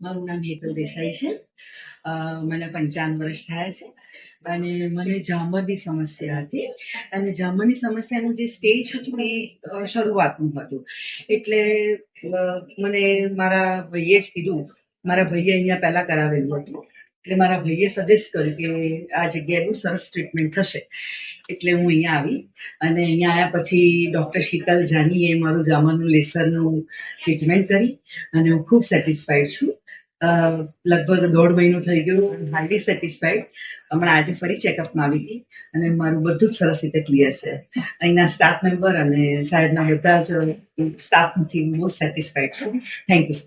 મારું નામ હેતલ દેસાઈ છે. મને 55 વર્ષ થયા છે અને મને જામરની સમસ્યા હતી અને જામરની સમસ્યાનું જે સ્ટેજ હતું એ શરૂઆતનું હતું. એટલે મને મારા ભાઈએ જ કીધું, મારા ભાઈએ અહીંયા પહેલાં કરાવેલું હતું, એટલે મારા ભાઈએ સજેસ્ટ કર્યું કે આ જગ્યાએ બહુ સરસ ટ્રીટમેન્ટ થશે. એટલે હું અહીંયા આવી અને અહીંયા આવ્યા પછી ડૉક્ટર શીતલ જાનીએ મારું જામરનું લેસરનું ટ્રીટમેન્ટ કરી અને હું ખૂબ સેટિસ્ફાઈડ છું. લગભગ 1.5 મહિનો થઈ ગયો, હાઈલી સેટિસ્ફાઈડ. હમણાં આજે ફરી ચેકઅપમાં આવી હતી અને મારું બધું જ સરસ રીતે ક્લિયર છે. અહીંના સ્ટાફ મેમ્બર અને સાહેબના બધા જ સ્ટાફથી બહુ સેટિસ્ફાઈડ છું. Thank you.